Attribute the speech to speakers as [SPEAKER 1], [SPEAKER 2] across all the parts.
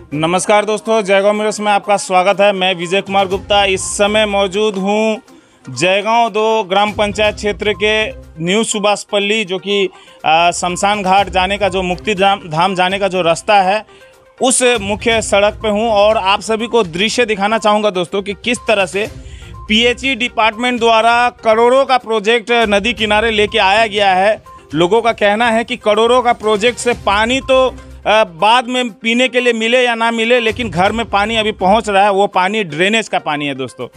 [SPEAKER 1] नमस्कार दोस्तों, जयगांव मिरर्स में आपका स्वागत है। मैं विजय कुमार गुप्ता इस समय मौजूद हूँ जयगांव 2 ग्राम पंचायत क्षेत्र के न्यू सुभाषपल्ली, जो कि शमशान घाट जाने का, जो मुक्ति धाम जाने का जो रास्ता है, उस मुख्य सड़क पे हूँ। और आप सभी को दृश्य दिखाना चाहूँगा दोस्तों कि किस तरह से पीएचई डिपार्टमेंट द्वारा करोड़ों का प्रोजेक्ट नदी किनारे लेके आया गया है। लोगों का कहना है कि करोड़ों का प्रोजेक्ट से पानी तो बाद में पीने के लिए मिले या ना मिले, लेकिन घर में पानी अभी पहुंच रहा है। वो पानी ड्रेनेज का पानी है दोस्तों,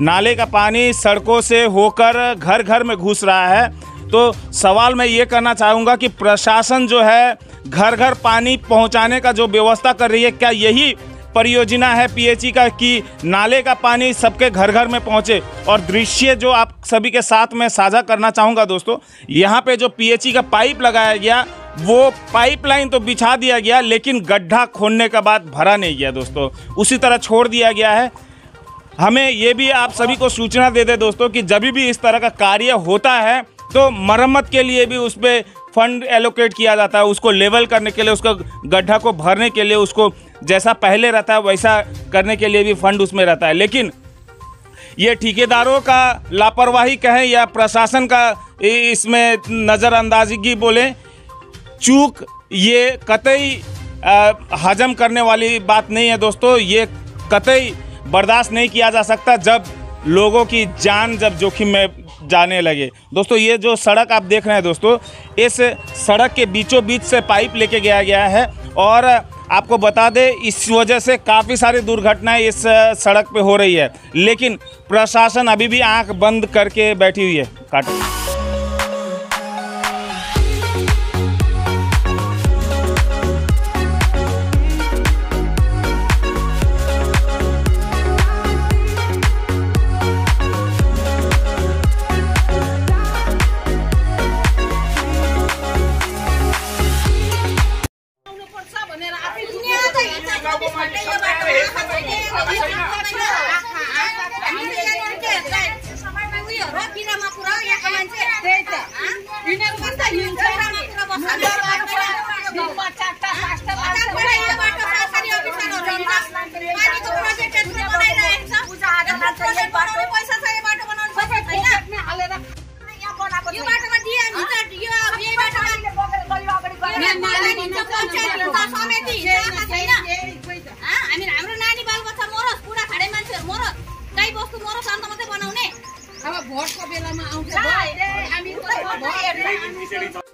[SPEAKER 1] नाले का पानी सड़कों से होकर घर घर में घुस रहा है। तो सवाल मैं ये करना चाहूँगा कि प्रशासन जो है घर घर पानी पहुंचाने का जो व्यवस्था कर रही है, क्या यही परियोजना है पीएचई का कि नाले का पानी सबके घर घर में पहुंचे? और दृश्य जो आप सभी के साथ में साझा करना चाहूँगा दोस्तों, यहाँ पे जो पीएचई का पाइप लगाया गया, वो पाइपलाइन तो बिछा दिया गया, लेकिन गड्ढा खोदने का बाद भरा नहीं गया दोस्तों, उसी तरह छोड़ दिया गया है। हमें ये भी आप सभी को सूचना दे दे दोस्तों कि जब भी इस तरह का कार्य होता है तो मरम्मत के लिए भी उस पर फंड एलोकेट किया जाता है, उसको लेवल करने के लिए, उसको गड्ढा को भरने के लिए, उसको जैसा पहले रहता है वैसा करने के लिए भी फंड उसमें रहता है। लेकिन ये ठेकेदारों का लापरवाही कहें या प्रशासन का इसमें नज़रअंदाजी बोलें, चूक, ये कतई हजम करने वाली बात नहीं है दोस्तों। ये कतई बर्दाश्त नहीं किया जा सकता जब लोगों की जान जब जोखिम में जाने लगे। दोस्तों, ये जो सड़क आप देख रहे हैं दोस्तों, इस सड़क के बीचों बीच से पाइप लेके गया है। और आपको बता दें, इस वजह से काफ़ी सारी दुर्घटनाएं इस सड़क पे हो रही है, लेकिन प्रशासन अभी भी आंख बंद करके बैठी हुई है। काटो।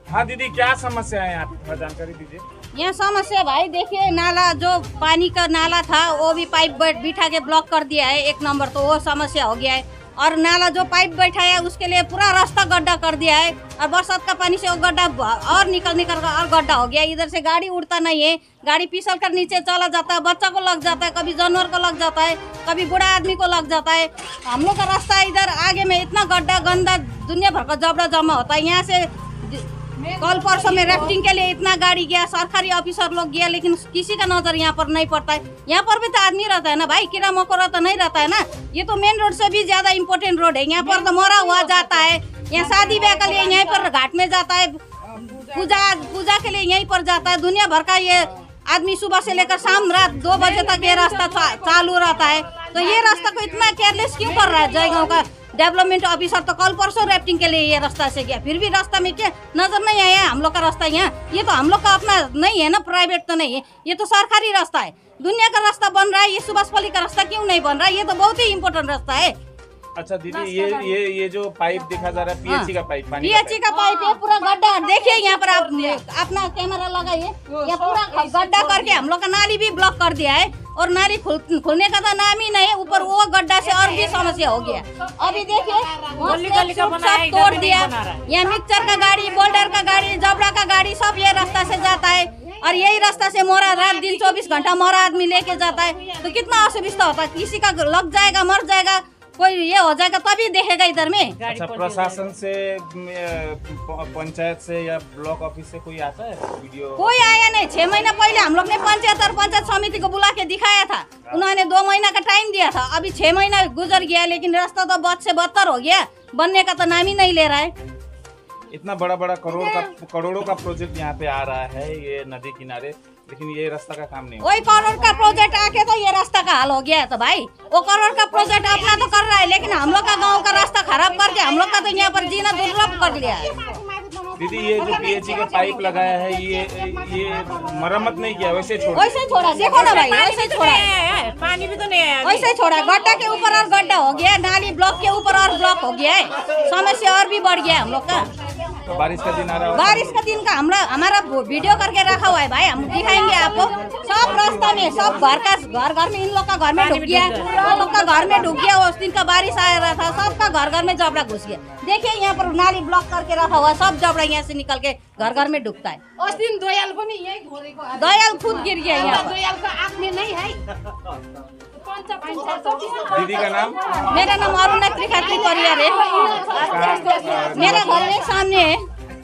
[SPEAKER 1] हाँ दीदी, क्या समस्या है यहाँ पे, जानकारी दीजिए।
[SPEAKER 2] यहाँ समस्या भाई देखिए, नाला जो पानी का नाला था वो भी पाइप बिठा के ब्लॉक कर दिया है। 1 नंबर तो वो समस्या हो गया है। और नाला जो पाइप बैठाया उसके लिए पूरा रास्ता गड्ढा कर दिया है। और बरसात का पानी से वो गड्ढा और निकल कर और गड्ढा हो गया। इधर से गाड़ी उड़ता नहीं है, गाड़ी फिसल कर नीचे चला जाता है, बच्चा को लग जाता है, कभी जानवर को लग जाता है, कभी बूढ़ा आदमी को लग जाता है। हम लोग का रास्ता इधर आगे में इतना गड्ढा गंदा दुनिया भर का जबड़ा जमा होता है। यहाँ से कल परसों में राफ्टिंग के लिए इतना गाड़ी गया, सरकारी ऑफिसर लोग गया, लेकिन किसी का नजर यहाँ पर नहीं पड़ता है। यहाँ पर भी तो आदमी रहता है ना भाई, कीड़ा मकोड़ा तो नहीं रहता है ना। ये तो मेन रोड से भी ज्यादा इम्पोर्टेंट रोड है। यहाँ पर तो मरा हुआ जाता है, यहाँ शादी ब्याह के लिए यहीं पर घाट में जाता है, पूजा के लिए यहीं पर जाता है। दुनिया भर का ये आदमी सुबह से लेकर शाम रात 2 बजे तक ये रास्ता चालू रहता है। तो ये रास्ता को इतना केयरलेस क्यों कर रहा है जयगांव का डेवलपमेंट ऑफिसर? तो कल परसों राफ्टिंग के लिए ये रास्ता से गया, फिर भी रास्ता में क्या नजर नहीं आया हम लोग का रास्ता। यहाँ ये तो हम लोग का अपना नहीं है ना, प्राइवेट तो नहीं है, ये तो सरकारी रास्ता है। दुनिया का रास्ता बन रहा है, ये सुभाषपल्ली का रास्ता क्यों नहीं बन रहा है? ये तो बहुत ही इम्पोर्टेंट रास्ता है।
[SPEAKER 1] अच्छा दीदी, ये जो पाइप दिखा जा रहा है पीएचई का पाइप,
[SPEAKER 2] पीएचई का पाइप है, पूरा गड्ढा देखिए। यहाँ पर आप अपना कैमरा लगाइए, यहाँ पूरा गड्ढा करके हम लोग का नाली भी ब्लॉक कर दिया है। और नाली खुलने का तो नाम ही नहीं है। ऊपर वो गड्ढा से और भी समस्या हो गया। अभी देखिए सब तोड़ दिया। यहाँ मिक्सचर का गाड़ी, बोल्डर का गाड़ी, जबड़ा का गाड़ी सब ये रास्ता से जाता है। और यही रास्ता से मोरा रात दिन 24 घंटा मोरा आदमी लेके जाता है। तो कितना असुविधा होता है, किसी का लग जाएगा, मर जाएगा, कोई ये हो जाएगा तभी देखेगा इधर में।
[SPEAKER 1] अच्छा, प्रशासन से, पंचायत से या ब्लॉक ऑफिस से कोई आता है वीडियो?
[SPEAKER 2] कोई आया नहीं। 6 महीना पहले हम लोग ने पंचायत और पंचायत समिति को बुला के दिखाया था। उन्होंने 2 महीना का टाइम दिया था। अभी 6 महीना गुजर गया, लेकिन रास्ता तो बद से बदतर हो गया, बनने का तो नाम ही नहीं ले रहा है।
[SPEAKER 1] इतना बड़ा करोड़ों का प्रोजेक्ट यहाँ पे आ रहा है, ये नदी किनारे, लेकिन ये रास्ता का काम नहीं
[SPEAKER 2] वही करोड़ का प्रोजेक्ट आके तो ये रास्ता का हाल हो गया है। तो भाई वो करोड़ का प्रोजेक्ट अपना तो कर रहा है, लेकिन हम लोग का गांव का रास्ता खराब कर दिया। हम लोग का तो यहाँ पर जीना दुर्लभ कर लिया है।
[SPEAKER 1] दीदी ये जो पीएचई का पाइप लगाया है ये मरम्मत नहीं किया, वैसे छोड़ा।
[SPEAKER 2] वैसे छोड़ा, देखो ना भाई, वैसे छोड़ा,
[SPEAKER 3] पानी भी तो नहीं आया,
[SPEAKER 2] वैसे छोड़ा। गड्ढा के ऊपर और गड्ढा हो गया, नाली ब्लॉक के ऊपर और ब्लॉक हो गया है। समस्या और भी बढ़ गया है हम लोग का।
[SPEAKER 1] तो बारिश का दिन आ रहा है,
[SPEAKER 2] बारिश का दिन का हमारा वीडियो करके रखा हुआ है भाई, हम दिखाएंगे आपको। सब रास्ता में सब घर में इन लोग का घर में डूब गया, उन लोग का घर में डूब गया। उस दिन का बारिश आ रहा था, सबका घर में जबड़ा घुस गया। देखिए यहाँ पर नाली ब्लॉक करके रखा हुआ, सब जबड़ा यहाँ से निकल के घर में डूबता है।
[SPEAKER 3] उस दिन दोयल को नहीं यही घोरेको है,
[SPEAKER 2] दयाल खुद गिर गया यहाँ।
[SPEAKER 3] दोयल का आँख में नहीं है।
[SPEAKER 1] दीदी का नाम?
[SPEAKER 2] मेरा नाम अरुणा त्रिखात्री परियार है, मेरा घर में सामने है।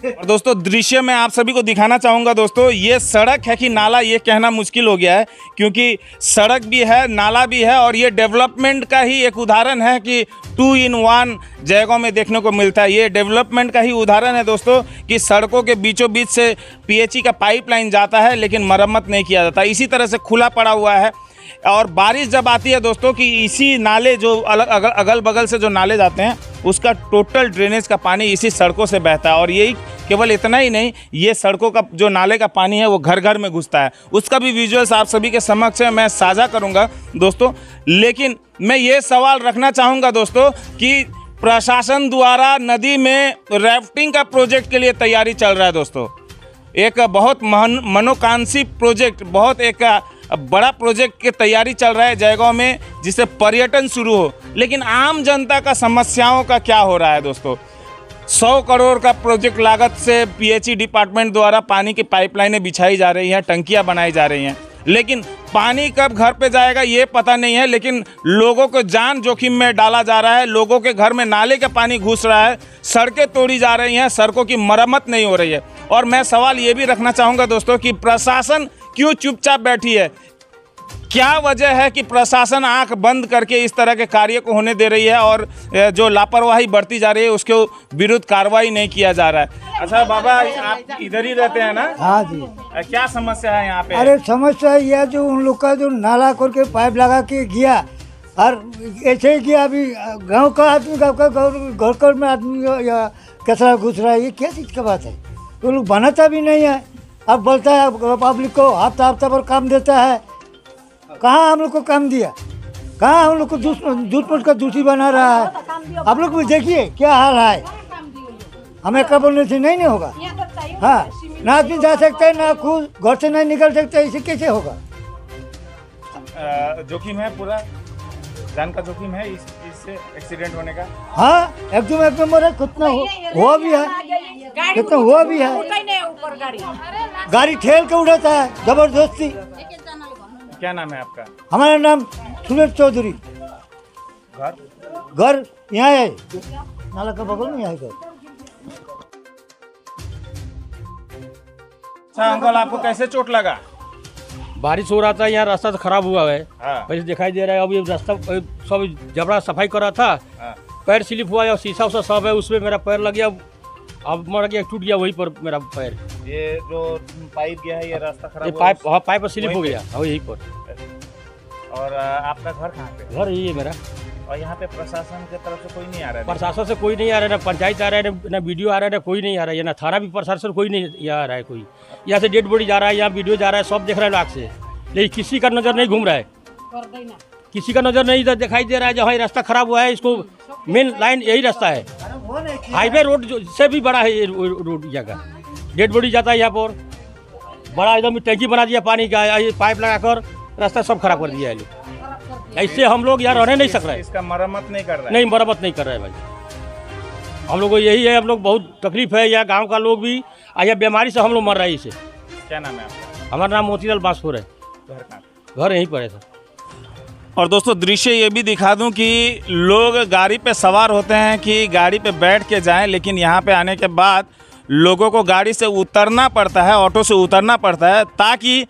[SPEAKER 1] और दोस्तों दृश्य में आप सभी को दिखाना चाहूँगा दोस्तों, ये सड़क है कि नाला ये कहना मुश्किल हो गया है, क्योंकि सड़क भी है, नाला भी है, और ये डेवलपमेंट का ही एक उदाहरण है कि 2 in 1 जयगांव में देखने को मिलता है। ये डेवलपमेंट का ही उदाहरण है दोस्तों कि सड़कों के बीचों बीच से पीएचई का पाइपलाइन जाता है लेकिन मरम्मत नहीं किया जाता, इसी तरह से खुला पड़ा हुआ है। और बारिश जब आती है दोस्तों कि इसी नाले जो अगल बगल से जो नाले जाते हैं उसका टोटल ड्रेनेज का पानी इसी सड़कों से बहता है। और यही केवल इतना ही नहीं, ये सड़कों का जो नाले का पानी है वो घर घर में घुसता है। उसका भी विजुअल्स आप सभी के समक्ष मैं साझा करूंगा दोस्तों। लेकिन मैं ये सवाल रखना चाहूँगा दोस्तों कि प्रशासन द्वारा नदी में राफ्टिंग का प्रोजेक्ट के लिए तैयारी चल रहा है दोस्तों। एक बहुत मनोकांक्षी प्रोजेक्ट, बहुत एक बड़ा प्रोजेक्ट की तैयारी चल रहा है जयगांव में, जिससे पर्यटन शुरू हो। लेकिन आम जनता का समस्याओं का क्या हो रहा है दोस्तों? 100 करोड़ का प्रोजेक्ट लागत से पीएचई डिपार्टमेंट द्वारा पानी की पाइपलाइनें बिछाई जा रही हैं, टंकियां बनाई जा रही हैं, लेकिन पानी कब घर पे जाएगा ये पता नहीं है। लेकिन लोगों को जान जोखिम में डाला जा रहा है, लोगों के घर में नाले का पानी घुस रहा है, सड़कें तोड़ी जा रही हैं, सड़कों की मरम्मत नहीं हो रही है। और मैं सवाल ये भी रखना चाहूँगा दोस्तों कि प्रशासन क्यों चुपचाप बैठी है? क्या वजह है कि प्रशासन आंख बंद करके इस तरह के कार्य को होने दे रही है और जो लापरवाही बढ़ती जा रही है उसके विरुद्ध कार्रवाई नहीं किया जा रहा है? अच्छा बाबा, आप इधर ही रहते हैं ना?
[SPEAKER 4] हाँ जी।
[SPEAKER 1] क्या समस्या है यहाँ पे?
[SPEAKER 4] अरे समस्या यह जो उन लोग का जो नाला करके पाइप लगा के गया, और ऐसे ही किया। अभी गांव का आदमी घर में आदमी या कचरा घुस रहा है, ये क्या चीज़ का बात है? तो लोग बनाता भी नहीं है, अब बोलता है पब्लिक को हफ्ता पर काम देता है। कहाँ हम लोग को काम दिया? कहाँ हम लोग को झूठ मूठ का दूसरी बना रहा है? आप लोग भी देखिए क्या हाल है। हमें कब बोलने से नहीं होगा। हाँ, ना आदमी जा सकते हैं, ना खुद घर से नहीं निकल सकते, इसे कैसे होगा?
[SPEAKER 1] जोखिम है, पूरा जान का जोखिम है इससे एक्सीडेंट होने का।
[SPEAKER 4] हाँ एकदम मेरा कितना हुआ भी है, कितना हुआ भी है। गाड़ी ठेल के उड़ाता है जबरदस्ती।
[SPEAKER 1] क्या नाम है आपका?
[SPEAKER 4] हमारा नाम सुरेश चौधरी। घर यहाँ है, नाला का बगल में यहाँ घर।
[SPEAKER 1] अच्छा अंकल, आपको कैसे चोट लगा?
[SPEAKER 5] बारिश हो रहा था, यहाँ रास्ता तो खराब हुआ है।
[SPEAKER 1] हाँ।
[SPEAKER 5] वैसे दिखाई दे रहा है। अभी रास्ता सब जबड़ा सफाई कर रहा था।
[SPEAKER 1] हाँ।
[SPEAKER 5] पैर स्लिप हुआ, और शीशा उसा सब है, उसमें मेरा पैर लग गया, अब मर गया, टूट गया वहीं पर मेरा पैर।
[SPEAKER 1] ये जो पाइप गया है ये रास्ता खराब
[SPEAKER 5] ये
[SPEAKER 1] हुआ?
[SPEAKER 5] पाइप, हाँ पाइप स्लिप हो गया, हाँ यहीं पर।
[SPEAKER 1] और आपका घर कहाँ पे?
[SPEAKER 5] घर यही है मेरा।
[SPEAKER 1] और यहाँ पे प्रशासन की तरफ से कोई नहीं आ रहा है?
[SPEAKER 5] प्रशासन से कोई नहीं आ रहा है, ना पंचायत आ रहा है, ना वीडियो आ रहा है, ना कोई नहीं आ रहा है, ना थाना भी प्रशासन कोई नहीं यहाँ आ रहा है। कोई यहाँ से डेड बॉडी जा रहा है, यहाँ वीडियो जा रहा है, सब देख रहे हैं आँख से, लेकिन किसी का नज़र नहीं घूम रहा है, किसी का नज़र नहीं दिखाई दे रहा है। जहाँ रास्ता खराब हुआ है, इसको मेन लाइन यही रास्ता है, हाईवे रोड से भी बड़ा है ये रोड। यहाँ का डेड बॉडी जाता है यहाँ पर, बड़ा एकदम टैंकी बना दिया पानी का, ये पाइप लगाकर रास्ता सब खराब कर दिया है लोग। ऐसे हम लोग यहाँ रहने नहीं सक रहे।
[SPEAKER 1] इसका मरम्मत नहीं कर रहा है?
[SPEAKER 5] नहीं, मरम्मत नहीं कर रहे हैं भाई। हम लोग को यही है, हम लोग बहुत तकलीफ है, यहाँ गांव का लोग भी, या बीमारी से हम लोग मर रहे हैं इसे।
[SPEAKER 1] क्या नाम है आपका?
[SPEAKER 5] हमारा नाम मोतीलाल बांसपुर है। घर यहीं पर है सर।
[SPEAKER 1] और दोस्तों दृश्य ये भी दिखा दूं कि लोग गाड़ी पे सवार होते हैं कि गाड़ी पे बैठ के जाएं, लेकिन यहाँ पे आने के बाद लोगों को गाड़ी से उतरना पड़ता है, ऑटो से उतरना पड़ता है ताकि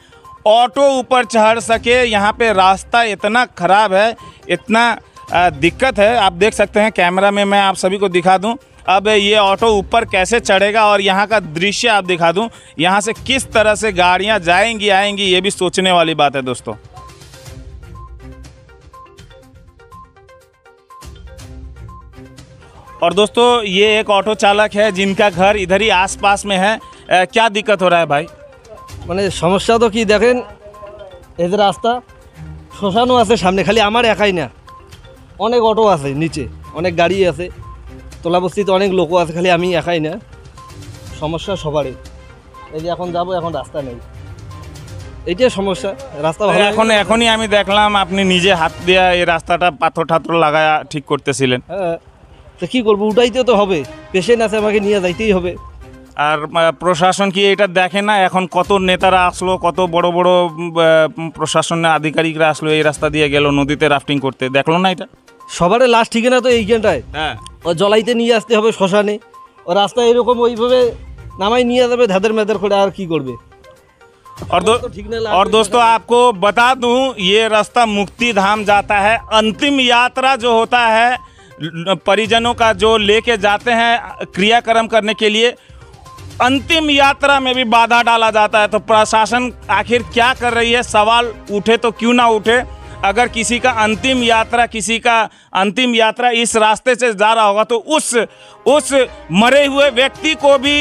[SPEAKER 1] ऑटो ऊपर चढ़ सके। यहाँ पे रास्ता इतना ख़राब है, इतना दिक्कत है। आप देख सकते हैं, कैमरा में मैं आप सभी को दिखा दूं। अब ये ऑटो ऊपर कैसे चढ़ेगा और यहाँ का दृश्य आप दिखा दूँ, यहाँ से किस तरह से गाड़ियाँ जाएंगी आएंगी, ये भी सोचने वाली बात है दोस्तों। और दोस्तों ये एक ऑटो चालक है जिनका घर इधर ही आसपास में है। क्या दिक्कत हो रहा है भाई?
[SPEAKER 6] মানে সমস্যা তো কি দেখেন, এই যে রাস্তা শ্মশানও আছে সামনে, খালি আমার একাই না, অনেক অটো আছে নিচে, অনেক গাড়ি আছে, তোলাবস্তিতে অনেক লোকও আছে, খালি আমি একাই না, সমস্যা সবারই। এই যে এখন যাবো, এখন রাস্তা নেই, এইটাই সমস্যা। রাস্তা ভালো
[SPEAKER 1] এখনই আমি দেখলাম আপনি নিজে হাত দিয়ে এই রাস্তাটা পাথর ঠাথর লাগায়া ঠিক করতেছিলেন।
[SPEAKER 6] হ্যাঁ, তো কী করবো, উঠাইতে তো হবে, পেশেন্ট আছে, আমাকে নিয়ে যাইতেই হবে।
[SPEAKER 1] আর প্রশাসন কি এটা দেখে না? এখন কত নেতারা আসলো, কত বড় বড় প্রশাসনের আধিকারিকরা আসলো, এই রাস্তা দিয়ে গেল নদীতে রাফটিং করতে, দেখলো না এটা?
[SPEAKER 6] সবার লাস্ট ঠিকানা তো এইখানটায়।
[SPEAKER 1] হ্যাঁ,
[SPEAKER 6] ও জলাইতে নিয়ে আসতে হবে শ্মশানে, ও রাস্তা এরকম ওইভাবে নামাই নিয়ে যাবে ধাদের মেদের করে, আর কি করবে।
[SPEAKER 1] और दोस्तों आपको बता दूं, ये रास्ता मुक्ति धाम जाता है। अंतिम यात्रा जो होता है परिजनों का, जो लेके जाते हैं क्रियाक्रम करने के लिए, अंतिम यात्रा में भी बाधा डाला जाता है। तो प्रशासन आखिर क्या कर रही है? सवाल उठे तो क्यों ना उठे। अगर किसी का अंतिम यात्रा इस रास्ते से जा रहा होगा तो उस मरे हुए व्यक्ति को भी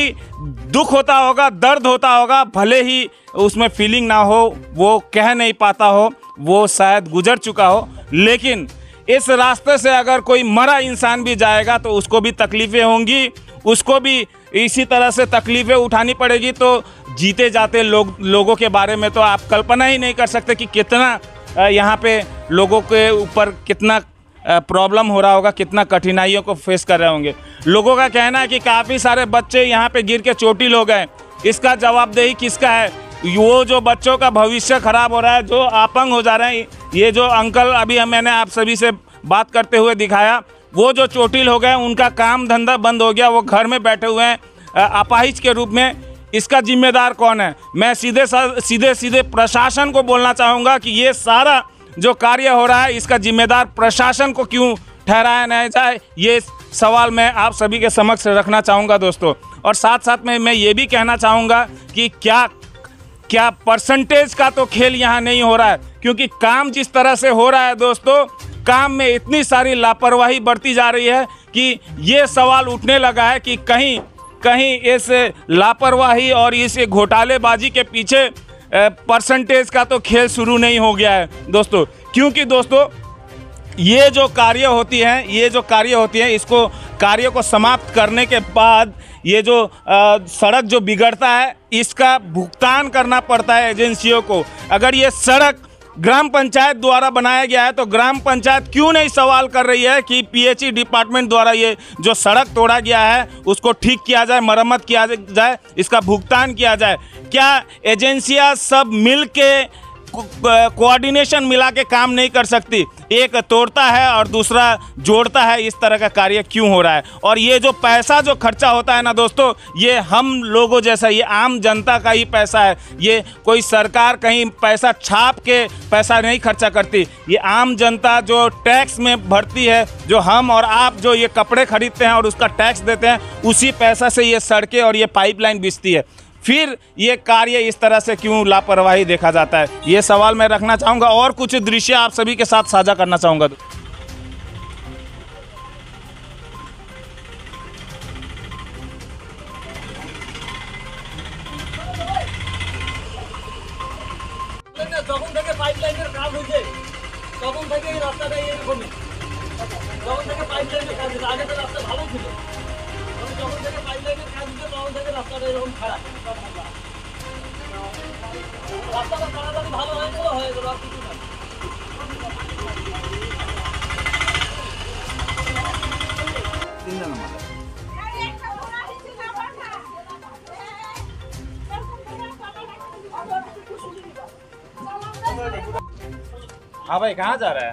[SPEAKER 1] दुख होता होगा, दर्द होता होगा, भले ही उसमें फीलिंग ना हो, वो कह नहीं पाता हो, वो शायद गुजर चुका हो, लेकिन इस रास्ते से अगर कोई मरा इंसान भी जाएगा तो उसको भी तकलीफ़ें होंगी, उसको भी इसी तरह से तकलीफ़ें उठानी पड़ेगी। तो जीते जाते लोगों के बारे में तो आप कल्पना ही नहीं कर सकते कि कितना यहाँ पे लोगों के ऊपर कितना प्रॉब्लम हो रहा होगा, कितना कठिनाइयों को फेस कर रहे होंगे। लोगों का कहना है कि काफ़ी सारे बच्चे यहाँ पे गिर के चोटिल हो गए। इसका जवाबदेही किसका है? वो जो बच्चों का भविष्य खराब हो रहा है, जो अपंग हो जा रहे हैं, ये जो अंकल अभी मैंने आप सभी से बात करते हुए दिखाया, वो जो चोटिल हो गए, उनका काम धंधा बंद हो गया, वो घर में बैठे हुए हैं अपाहिज के रूप में। इसका जिम्मेदार कौन है? मैं सीधे प्रशासन को बोलना चाहूँगा कि ये सारा जो कार्य हो रहा है, इसका जिम्मेदार प्रशासन को क्यों ठहराया नहीं जाए, ये सवाल मैं आप सभी के समक्ष रखना चाहूँगा दोस्तों। और साथ साथ में मैं ये भी कहना चाहूँगा कि क्या परसेंटेज का तो खेल यहाँ नहीं हो रहा है, क्योंकि काम जिस तरह से हो रहा है दोस्तों, काम में इतनी सारी लापरवाही बढ़ती जा रही है कि ये सवाल उठने लगा है कि कहीं इस लापरवाही और इस घोटालेबाजी के पीछे परसेंटेज का तो खेल शुरू नहीं हो गया है दोस्तों। क्योंकि दोस्तों ये जो कार्य होती है इसको कार्य को समाप्त करने के बाद ये जो सड़क जो बिगड़ता है, इसका भुगतान करना पड़ता है एजेंसियों को। अगर ये सड़क ग्राम पंचायत द्वारा बनाया गया है तो ग्राम पंचायत क्यों नहीं सवाल कर रही है कि पीएचई डिपार्टमेंट द्वारा ये जो सड़क तोड़ा गया है उसको ठीक किया जाए, मरम्मत किया जाए, इसका भुगतान किया जाए। क्या एजेंसियां सब मिल के कोऑर्डिनेशन मिला के काम नहीं कर सकती? एक तोड़ता है और दूसरा जोड़ता है, इस तरह का कार्य क्यों हो रहा है? और ये जो पैसा जो खर्चा होता है ना दोस्तों, ये हम लोगों जैसा, ये आम जनता का ही पैसा है। ये कोई सरकार कहीं पैसा छाप के पैसा नहीं खर्चा करती, ये आम जनता जो टैक्स में भरती है, जो हम और आप जो ये कपड़े खरीदते हैं और उसका टैक्स देते हैं, उसी पैसा से ये सड़कें और ये पाइपलाइन बिछती है। फिर ये कार्य इस तरह से क्यों लापरवाही देखा जाता है, ये सवाल मैं रखना चाहूँगा। और कुछ दृश्य आप सभी के साथ साझा करना चाहूँगा।
[SPEAKER 6] যখন থেকে পাইপলাইনের কাজ হয়েছে তখন থেকে এই রাস্তাটা এরকমই, যখন থেকে পাইপলাইনের কাজ হয়েছে, আগে তো রাস্তা ভালো ছিল, যখন থেকে পাইপলাইনের কাজ হয়েছে তখন থেকে রাস্তাটা এরকম খারাপ। রাস্তাটা তাড়াতাড়ি ভালো হয়ে গেল আর কিছু না।
[SPEAKER 1] हाँ भाई, कहाँ जा रहा है?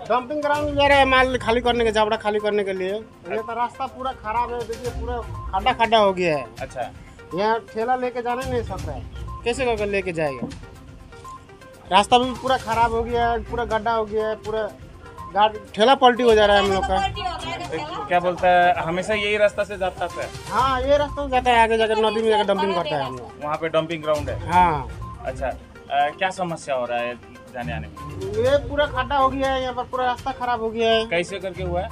[SPEAKER 7] डंपिंग ग्राउंड जा रहा है, माल खाली करने के, जावड़ा खाली करने के लिए। ये तो रास्ता पूरा खराब है, देखिए पूरा खड्डा हो गया है।
[SPEAKER 1] अच्छा,
[SPEAKER 7] यहाँ ठेला लेके जाना नहीं सकता है, कैसे करके लेके जाएगा? रास्ता भी पूरा खराब हो गया है, पूरा गड्ढा हो गया है, पूरा ठेला पलटी हो जा रहा है हम लोग का।
[SPEAKER 1] क्या बोलता है, हमेशा यही रास्ता से जाता है?
[SPEAKER 7] हाँ ये रास्ता जाता है, आगे जाकर नदी में जाकर डंपिंग करता है हम लोग।
[SPEAKER 1] वहाँ पे डंपिंग ग्राउंड है?
[SPEAKER 7] हाँ।
[SPEAKER 1] अच्छा, क्या समस्या हो रहा है जाने आने में?
[SPEAKER 7] ये पूरा खड्डा हो गया है, यहाँ पर पूरा रास्ता खराब हो गया है।
[SPEAKER 1] कैसे करके हुआ है?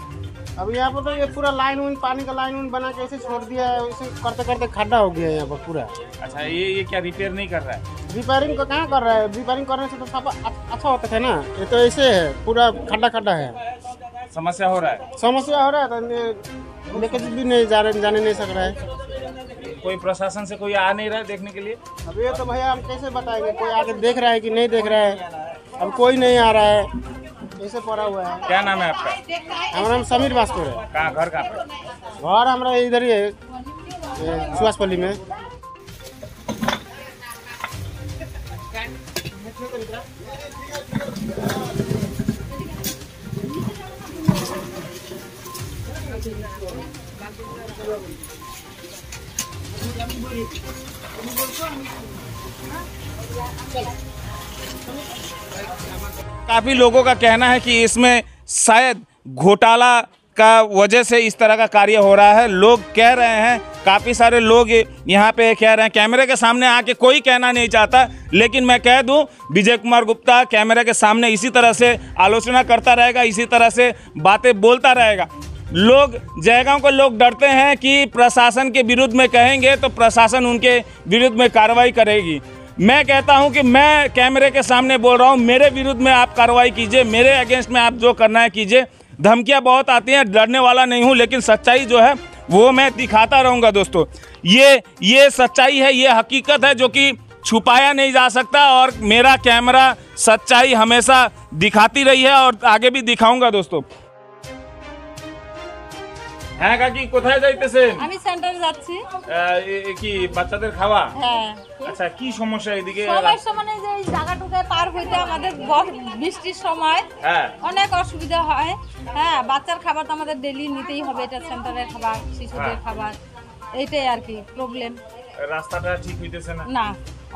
[SPEAKER 7] अब यहाँ पर तो ये पूरा लाइन उन पानी का लाइन बना के ऐसे छोड़ दिया है, इसे करते करते खड्डा हो गया है यहाँ पर पूरा।
[SPEAKER 1] अच्छा, ये क्या रिपेयर नहीं कर रहा है?
[SPEAKER 7] रिपेयरिंग को कहाँ कर रहा है? रिपेयरिंग करने से तो सब अच्छा होता है ना, ये तो ऐसे है पूरा खड्डा खड्डा है।
[SPEAKER 1] समस्या हो रहा है?
[SPEAKER 7] समस्या हो रहा है तो लेके भी नहीं जाने नहीं सक रहा है।
[SPEAKER 1] कोई प्रशासन से कोई आ नहीं रहा है देखने के लिए?
[SPEAKER 7] अब ये तो भैया हम कैसे बताएंगे, कोई आके देख रहा है कि नहीं देख रहा है? अब कोई नहीं आ रहा है, ऐसे पड़ा हुआ है।
[SPEAKER 1] क्या नाम है आपका?
[SPEAKER 7] हमारा नाम समीर भास्कर है।
[SPEAKER 1] कहाँ, घर कहाँ पे?
[SPEAKER 7] घर हमारा इधर ही है, सुभाषपल्ली में।
[SPEAKER 1] काफी लोगों का कहना है कि इसमें शायद घोटाला का वजह से इस तरह का कार्य हो रहा है। लोग कह रहे हैं, काफ़ी सारे लोग यहाँ पे कह रहे हैं, कैमरे के सामने आके कोई कहना नहीं चाहता, लेकिन मैं कह दूं विजय कुमार गुप्ता कैमरे के सामने इसी तरह से आलोचना करता रहेगा, इसी तरह से बातें बोलता रहेगा। लोग, जयगांव के लोग डरते हैं कि प्रशासन के विरुद्ध में कहेंगे तो प्रशासन उनके विरुद्ध में कार्रवाई करेगी। मैं कहता हूं कि मैं कैमरे के सामने बोल रहा हूं, मेरे विरुद्ध में आप कार्रवाई कीजिए, मेरे अगेंस्ट में आप जो करना है कीजिए। धमकियां बहुत आती हैं, डरने वाला नहीं हूं, लेकिन सच्चाई जो है वो मैं दिखाता रहूंगा दोस्तों। ये सच्चाई है, ये हकीकत है जो कि छुपाया नहीं जा सकता, और मेरा कैमरा सच्चाई हमेशा दिखाती रही है और आगे भी दिखाऊंगा दोस्तों। হ্যাঁ কাকি, কোথায় যাইতেছেন?
[SPEAKER 2] আমি সেন্টারে যাচ্ছি।
[SPEAKER 1] কি বাচ্চাদের খাওয়া?
[SPEAKER 2] হ্যাঁ।
[SPEAKER 1] আচ্ছা, কি সমস্যা এদিকে?
[SPEAKER 2] সমস্যা মানে যে এই জায়গাটুকু পার হইতে আমাদের বৃষ্টির সময় অনেক অসুবিধা হয়। হ্যাঁ, বাচ্চার খাবার তো আমাদের ডেইলি নিতেই হবে, এটা সেন্টারের খাবার, শিশুদের খাবার, এইটাই আর কি প্রবলেম।
[SPEAKER 1] রাস্তাটা ঠিক হইতেছে না?
[SPEAKER 2] না,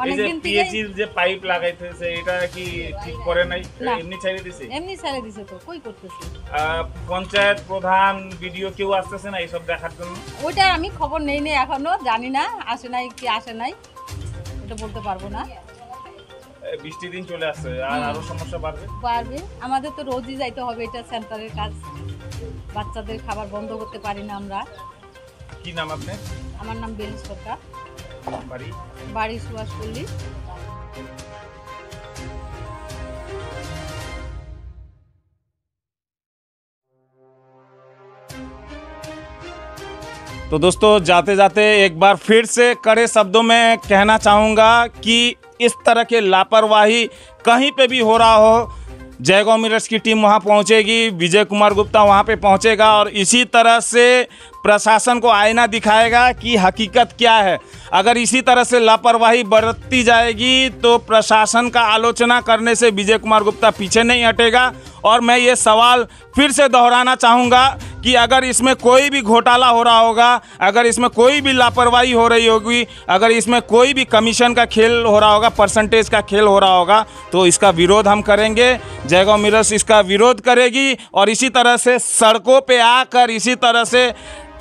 [SPEAKER 2] অনেকদিন থেকে
[SPEAKER 1] পিএইচির যে পাইপ লাগাইতেছে এটা কি ঠিক করে নাই? এমনি ছেড়ে দিছে?
[SPEAKER 2] এমনি ছেড়ে দিছে, তো কই করতেছে?
[SPEAKER 1] পঞ্চায়েত প্রধান, ভিডিও কেউ আসতেছে না এইসব দেখার জন্য?
[SPEAKER 2] ওইটা আমি খবর নেই নি, এখনো জানি না আসে নাই কি আসে নাই, এটা বলতে পারবো না।
[SPEAKER 1] বৃষ্টি দিন চলে আসছে, আর আরো সমস্যা বাড়বে।
[SPEAKER 2] আমাদের তো রোজই যাইতে হবে, এটা সেন্টারের কাজ। বাচ্চাদের খাবার বন্ধ করতে পারি না আমরা।
[SPEAKER 1] কি নাম আপনার?
[SPEAKER 2] আমার নাম বেলি সরকার,
[SPEAKER 1] বাড়ি
[SPEAKER 2] সুভাষপল্লী।
[SPEAKER 1] तो दोस्तों, जाते जाते एक बार फिर से कड़े शब्दों में कहना चाहूँगा कि इस तरह के लापरवाही कहीं पे भी हो रहा हो, जयगांव मिरर्स की टीम वहाँ पहुँचेगी, विजय कुमार गुप्ता वहाँ पे पहुँचेगा और इसी तरह से प्रशासन को आईना दिखाएगा कि हकीकत क्या है। अगर इसी तरह से लापरवाही बरतती जाएगी तो प्रशासन का आलोचना करने से विजय कुमार गुप्ता पीछे नहीं हटेगा। और मैं ये सवाल फिर से दोहराना चाहूँगा कि अगर इसमें कोई भी घोटाला हो रहा होगा, अगर इसमें कोई भी लापरवाही हो रही होगी, अगर इसमें कोई भी कमीशन का खेल हो रहा होगा, परसेंटेज का खेल हो रहा होगा, तो इसका विरोध हम करेंगे। जयगांव मिरर्स इसका विरोध करेगी और इसी तरह से सड़कों पे आकर इसी तरह से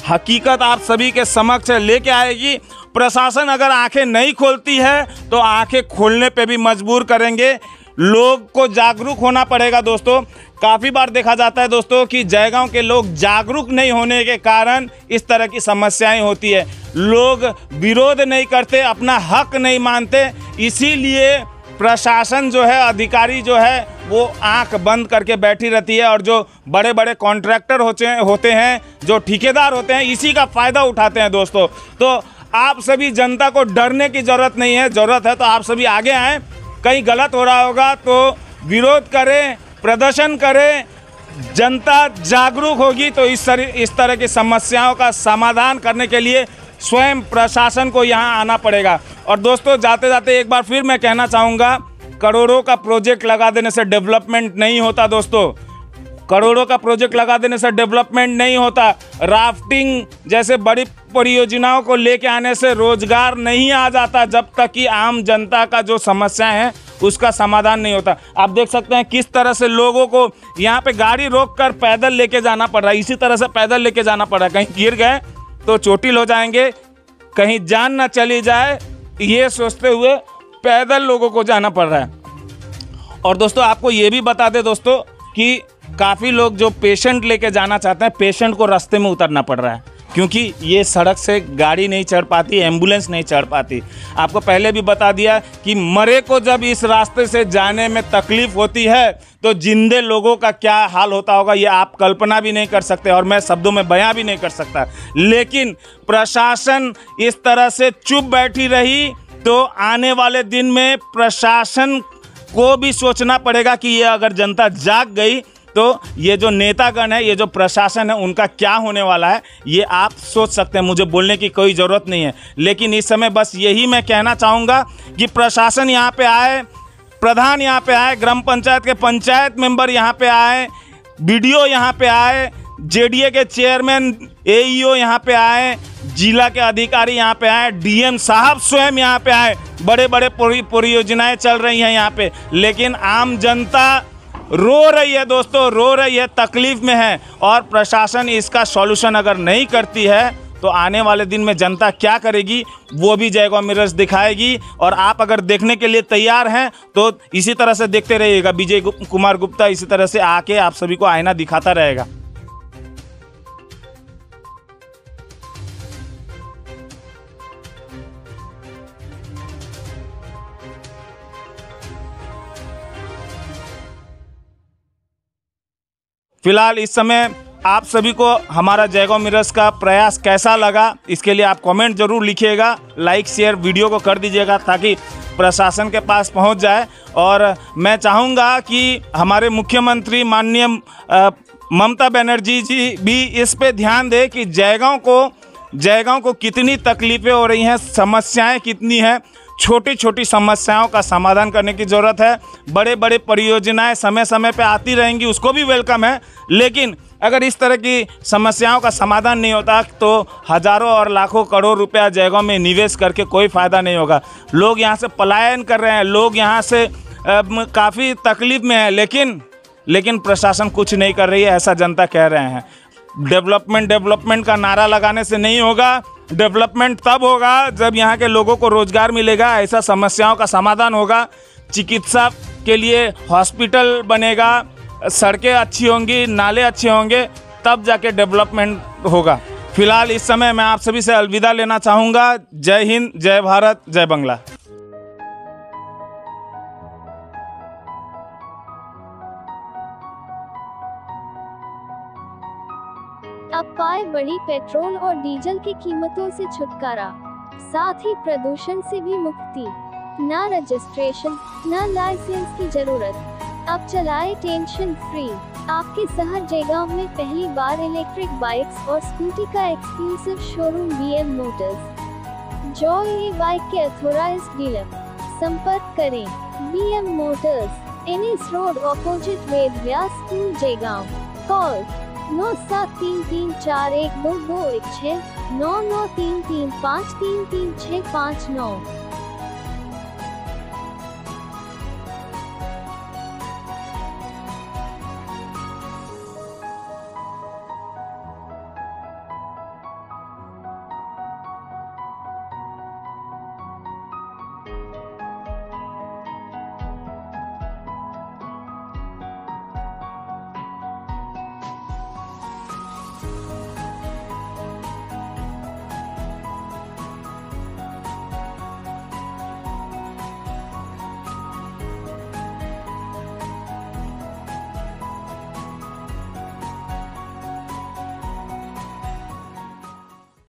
[SPEAKER 1] हकीकत आप सभी के समक्ष लेके आएगी। प्रशासन अगर आंखें नहीं खोलती है तो आंखें खोलने पे भी मजबूर करेंगे। लोग को जागरूक होना पड़ेगा दोस्तों। काफ़ी बार देखा जाता है दोस्तों कि जयगांव के लोग जागरूक नहीं होने के कारण इस तरह की समस्याएं होती है। लोग विरोध नहीं करते, अपना हक नहीं मानते, इसीलिए प्रशासन जो है, अधिकारी जो है, वो आंख बंद करके बैठी रहती है और जो बड़े बड़े कॉन्ट्रैक्टर होते हैं, जो ठेकेदार होते हैं, इसी का फ़ायदा उठाते हैं दोस्तों। तो आप सभी जनता को डरने की ज़रूरत नहीं है, ज़रूरत है तो आप सभी आगे आएँ। कहीं गलत हो रहा होगा तो विरोध करें, प्रदर्शन करें। जनता जागरूक होगी तो इस तरह की समस्याओं का समाधान करने के लिए स्वयं प्रशासन को यहाँ आना पड़ेगा। और दोस्तों, जाते जाते एक बार फिर मैं कहना चाहूँगा, करोड़ों का प्रोजेक्ट लगा देने से डेवलपमेंट नहीं होता दोस्तों। करोड़ों का प्रोजेक्ट लगा देने से डेवलपमेंट नहीं होता। राफ्टिंग जैसे बड़ी परियोजनाओं को लेके आने से रोजगार नहीं आ जाता जब तक कि आम जनता का जो समस्याएं हैं उसका समाधान नहीं होता। आप देख सकते हैं किस तरह से लोगों को यहाँ पे गाड़ी रोक कर पैदल लेके जाना पड़ रहा है, इसी तरह से पैदल लेके जाना पड़ रहा है। कहीं गिर गए तो चोटिल हो जाएंगे, कहीं जान ना चली जाए, ये सोचते हुए पैदल लोगों को जाना पड़ रहा है। और दोस्तों आपको ये भी बता दें दोस्तों कि काफ़ी लोग जो पेशेंट लेके जाना चाहते हैं, पेशेंट को रास्ते में उतरना पड़ रहा है, क्योंकि ये सड़क से गाड़ी नहीं चढ़ पाती, एम्बुलेंस नहीं चढ़ पाती। आपको पहले भी बता दिया कि मरे को जब इस रास्ते से जाने में तकलीफ होती है तो जिंदे लोगों का क्या हाल होता होगा ये आप कल्पना भी नहीं कर सकते और मैं शब्दों में बयां भी नहीं कर सकता। लेकिन प्रशासन इस तरह से चुप बैठी रही तो आने वाले दिन में प्रशासन को भी सोचना पड़ेगा कि ये अगर जनता जाग गई तो ये जो नेतागण है, ये जो प्रशासन है, उनका क्या होने वाला है ये आप सोच सकते हैं। मुझे बोलने की कोई ज़रूरत नहीं है, लेकिन इस समय बस यही मैं कहना चाहूँगा कि प्रशासन यहाँ पे आए, प्रधान यहाँ पे आए, ग्राम पंचायत के पंचायत मेंबर यहाँ पे आए, बीडीओ यहाँ पे आए, जेडीए के चेयरमैन एईओ यहाँ पे आए, जिला के अधिकारी यहाँ पे आए, डीएम साहब स्वयं यहाँ पे आए। बड़े बड़े परियोजनाएं चल रही हैं यहाँ पे, लेकिन आम जनता रो रही है दोस्तों, रो रही है, तकलीफ में है। और प्रशासन इसका सॉल्यूशन अगर नहीं करती है तो आने वाले दिन में जनता क्या करेगी वो भी जयगांव मिरर्स दिखाएगी। और आप अगर देखने के लिए तैयार हैं तो इसी तरह से देखते रहिएगा। विजय कुमार गुप्ता इसी तरह से आके आप सभी को आईना दिखाता रहेगा। फिलहाल इस समय आप सभी को हमारा जयगांव मिरर्स का प्रयास कैसा लगा इसके लिए आप कमेंट जरूर लिखिएगा, लाइक शेयर वीडियो को कर दीजिएगा ताकि प्रशासन के पास पहुंच जाए। और मैं चाहूँगा कि हमारे मुख्यमंत्री माननीय ममता बनर्जी जी भी इस पे ध्यान दें कि जयगांव को कितनी तकलीफ़ें हो रही हैं, समस्याएं कितनी हैं। छोटी छोटी समस्याओं का समाधान करने की ज़रूरत है। बड़े बड़े परियोजनाएं समय समय पे आती रहेंगी, उसको भी वेलकम है, लेकिन अगर इस तरह की समस्याओं का समाधान नहीं होता तो हज़ारों और लाखों करोड़ रुपया जयगांव में निवेश करके कोई फ़ायदा नहीं होगा। लोग यहाँ से पलायन कर रहे हैं, लोग यहाँ से काफ़ी तकलीफ़ में हैं, लेकिन प्रशासन कुछ नहीं कर रही है, ऐसा जनता कह रहे हैं। डेवलपमेंट का नारा लगाने से नहीं होगा। डेवलपमेंट तब होगा जब यहाँ के लोगों को रोज़गार मिलेगा, ऐसा समस्याओं का समाधान होगा, चिकित्सा के लिए हॉस्पिटल बनेगा, सड़कें अच्छी होंगी, नाले अच्छे होंगे, तब जाके डेवलपमेंट होगा। फिलहाल इस समय मैं आप सभी से अलविदा लेना चाहूँगा। जय हिंद, जय भारत, जय बांग्ला।
[SPEAKER 8] अब पाए बड़ी पेट्रोल और डीजल की कीमतों से छुटकारा, साथ ही प्रदूषण से भी मुक्ति। ना रजिस्ट्रेशन, ना लाइसेंस की जरूरत, अब चलाए टेंशन फ्री। आपके शहर जयगांव में पहली बार इलेक्ट्रिक बाइक्स और स्कूटी का exclusive showroom BM motors. Joy E bike के अथोराइज्ड डीलर। संपर्क करें BM motors, NS road opposite Ved Vyas school Jaigaon. Call 9733412216 9933533659।